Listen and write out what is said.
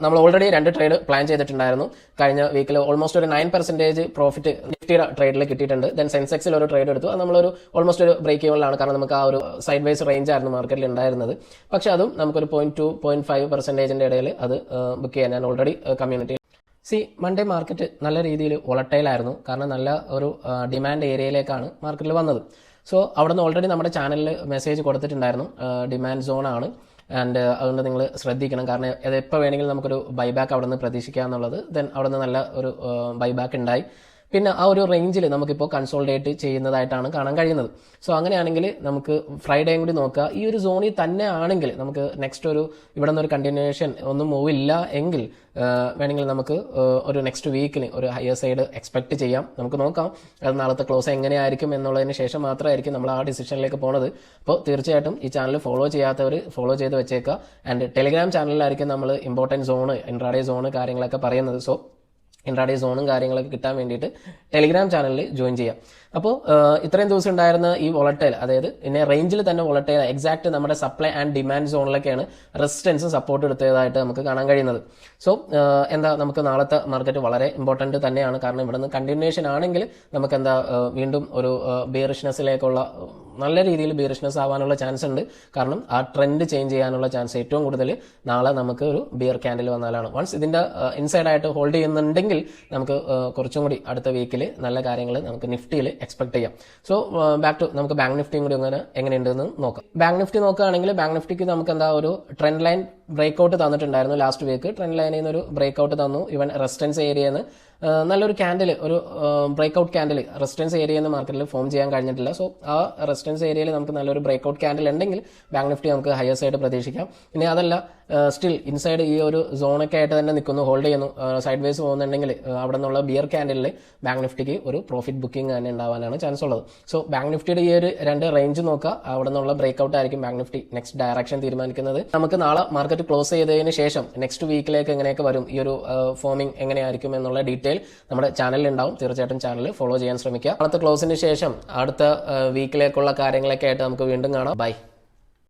നമ്മൾ already 2 trade plan ചെയ്തിട്ടുണ്ടായിരുന്നു. കഴിഞ്ഞ വീക്കിൽ ഓൾമോസ്റ്റ് ഒരു 9% പ്രോഫിറ്റ് നിഫ്റ്റിയുടെ ട്രേഡിൽ കിട്ടിയിട്ടുണ്ട്. ദെൻ സെൻസെക്സിൽ ഒരു ട്രേഡ് എടുത്തു. അത് നമ്മളൊരു ഓൾമോസ്റ്റ് ഒരു ബ്രേക്ക് ഈവനിലാണ്. കാരണം നമുക്ക് ആ ഒരു സൈഡ് വൈസ് റേഞ്ച് ആയിരുന്നു മാർക്കറ്റിൽ ഉണ്ടായിരുന്നത്. പക്ഷെ അതും നമുക്കൊരു 0.2-0.5% ഇടയിൽ അത് ബുക്ക് ചെയ്യാൻ ഞാൻ ഓൾറെഡി കമ്മ്യൂണിറ്റി മൺഡേ മാർക്കറ്റ് നല്ല രീതിയിൽ വോളട്ടൈലായിരുന്നു. കാരണം നല്ല ഒരു ഡിമാൻഡ് ഏരിയയിലേക്കാണ് മാർക്കറ്റിൽ വന്നത്. സോ അവിടെ നിന്ന് ഓൾറെഡി നമ്മുടെ ചാനലിൽ മെസ്സേജ് കൊടുത്തിട്ടുണ്ടായിരുന്നു, ഡിമാൻഡ് സോൺ ആണ്. ആൻഡ് അതുകൊണ്ട് നിങ്ങൾ ശ്രദ്ധിക്കണം. കാരണം അത് എപ്പോൾ വേണമെങ്കിലും നമുക്കൊരു ബൈബാക്ക് അവിടെ നിന്ന് പ്രതീക്ഷിക്കുക എന്നുള്ളത്. ദെൻ അവിടെ നിന്ന് നല്ല ഒരു ബൈബാക്ക് ഉണ്ടായി. പിന്നെ ആ ഒരു റേഞ്ചിൽ നമുക്കിപ്പോൾ കൺസോൾഡേറ്റ് ചെയ്യുന്നതായിട്ടാണ് കാണാൻ കഴിയുന്നത്. സോ അങ്ങനെയാണെങ്കിൽ നമുക്ക് ഫ്രൈഡേയും കൂടി നോക്കുക. ഈ ഒരു സോണിൽ തന്നെ ആണെങ്കിൽ നമുക്ക് നെക്സ്റ്റ് ഒരു ഇവിടെ നിന്നൊരു കണ്ടിന്യൂവേഷൻ ഒന്നും മൂവ് ഇല്ല എങ്കിൽ വേണമെങ്കിൽ നമുക്ക് ഒരു നെക്സ്റ്റ് വീക്കിന് ഒരു ഹയർ സൈഡ് എക്സ്പെക്ട് ചെയ്യാം. നമുക്ക് നോക്കാം അത് നാളത്തെ ക്ലോസ് എങ്ങനെയായിരിക്കും എന്നുള്ളതിന് ശേഷം മാത്രമായിരിക്കും നമ്മൾ ആ ഡിസിഷനിലേക്ക് പോകുന്നത്. അപ്പോൾ തീർച്ചയായിട്ടും ഈ ചാനൽ ഫോളോ ചെയ്യാത്തവർ ഫോളോ ചെയ്ത് വെച്ചേക്കുക. ആൻഡ് ടെലിഗ്രാം ചാനലിലായിരിക്കും നമ്മൾ ഇമ്പോർട്ടൻറ്റ് സോണ്, ഇൻട്രാഡേ സോണ് കാര്യങ്ങളൊക്കെ പറയുന്നത്. സോ ഇൻട്രാഡേ സോണും കാര്യങ്ങളൊക്കെ കിട്ടാൻ വേണ്ടിയിട്ട് ടെലിഗ്രാം ചാനലിൽ ജോയിൻ ചെയ്യാം. അപ്പോൾ ഇത്രയും ദിവസം ഉണ്ടായിരുന്ന ഈ വോളട്ടൈൽ, അതായത് ഇന്നെ റേഞ്ചിൽ തന്നെ വോളട്ടൈൽ എക്സാക്ട് നമ്മുടെ സപ്ലൈ ആൻഡ് ഡിമാൻഡ് സോണിലൊക്കെയാണ് റെസിസ്റ്റൻസും സപ്പോർട്ട് എടുത്തതായിട്ട് നമുക്ക് കാണാൻ കഴിയുന്നത്. സോ നമുക്ക് നാളത്തെ മാർക്കറ്റ് വളരെ ഇമ്പോർട്ടന്റ് തന്നെയാണ്. കാരണം ഇവിടെ നിന്ന് കണ്ടിന്യൂഷൻ ആണെങ്കിൽ നമുക്ക് വീണ്ടും ഒരു ബിയറിഷ്നെസ്സിലേക്കുള്ള നല്ല രീതിയിൽ ബിയറിഷ്നെസ് ആവാനുള്ള ചാൻസ് ഉണ്ട്. കാരണം ആ ട്രെൻഡ് ചേഞ്ച് ചെയ്യാനുള്ള ചാൻസ് ഏറ്റവും കൂടുതൽ നാളെ നമുക്ക് ഒരു ബിയർ ക്യാൻഡിൽ വന്നാലാണ്. വൺസ് ഇതിന്റെ ഇൻസൈഡ് ആയിട്ട് ഹോൾഡ് ചെയ്യുന്നുണ്ടെങ്കിൽ നമുക്ക് കുറച്ചും കൂടി അടുത്ത വീക്കിൽ നല്ല കാര്യങ്ങൾ നമുക്ക് നിഫ്റ്റിയിൽ എക്സ്പെക്ട് ചെയ്യാം. സോ നമുക്ക് ബാങ്ക് നിഫ്റ്റിയും കൂടി എങ്ങനെയുണ്ടെന്ന് നോക്കാം. ബാങ്ക് നിഫ്റ്റി നോക്കുകയാണെങ്കിൽ ബാങ്ക് നിഫ്റ്റിക്ക് നമുക്ക് ഒരു ട്രെൻഡ് ലൈൻ ബ്രേക്ക്ഔട്ട് തന്നിട്ടുണ്ടായിരുന്നു ലാസ്റ്റ് വീക്ക്. ട്രെൻഡ് ലൈനിൽ നിന്ന് ഒരു ബ്രേക്ക്ഔട്ട് തന്നു. ഈവൻ റെസിസ്റ്റൻസ് ഏരിയയിൽ നിന്ന് നല്ലൊരു ക്യാൻഡിൽ, ഒരു ബ്രേക്ക്ഔട്ട് ക്യാൻഡിൽ റെസിസ്റ്റൻസ് ഏരിയയിൽ നിന്ന് മാർക്കറ്റിൽ ഫോം ചെയ്യാൻ കഴിഞ്ഞിട്ടില്ല. സോ ആ റെസിസ്റ്റൻസ് ഏരിയയിൽ നമുക്ക് നല്ലൊരു ബ്രേക്ക്ഔട്ട് ക്യാൻഡിൽ ഉണ്ടെങ്കിൽ ബാങ്ക് നിഫ്റ്റി നമുക്ക് ഹയർ സൈഡ് പ്രതീക്ഷിക്കാം. ഇനി അതല്ല സ്റ്റിൽ ഇൻസൈഡ് ഈ ഒരു സോണൊക്കെ ആയിട്ട് തന്നെ നിൽക്കുന്നു, ഹോൾഡ് ചെയ്യുന്നു, സൈഡ് വേസ് പോകുന്നുണ്ടെങ്കിൽ അവിടെ നിന്നുള്ള ബിയർ ക്യാൻഡിലിൽ ബാങ്ക് നിഫ്റ്റിക്ക് ഒരു പ്രോഫിറ്റ് ബുക്കിംഗ് തന്നെ ഉണ്ടാവാനാണ് ചാൻസ് ഉള്ളത്. സോ ബാങ്ക് നിഫ്റ്റിയുടെ ഈ ഒരു 2 റേഞ്ച് നോക്കുക. അവിടെ നിന്നുള്ള ബ്രേക്ക്ഔട്ട് ആയിരിക്കും ബാങ്ക് നിഫ്റ്റി നെക്സ്റ്റ് ഡയറക്ഷൻ തീരുമാനിക്കുന്നത്. നമുക്ക് നാളെ മാർക്കറ്റ് ക്ലോസ് ചെയ്തതിന് ശേഷം നെക്സ്റ്റ് വീക്കിലേക്ക് എങ്ങനെയൊക്കെ വരും, ഈ ഒരു ഫോമിംഗ് എങ്ങനെയായിരിക്കും എന്നുള്ള ഡീറ്റെയിൽ നമ്മുടെ ചാനലിൽ ഉണ്ടാവും. തീർച്ചയായിട്ടും ചാനൽ ഫോളോ ചെയ്യാൻ ശ്രമിക്കുക. നാളത്തെ ക്ലോസിന് ശേഷം അടുത്ത വീക്കിലേക്കുള്ള കാര്യങ്ങളൊക്കെ ആയിട്ട് നമുക്ക് വീണ്ടും കാണാം. ബൈ.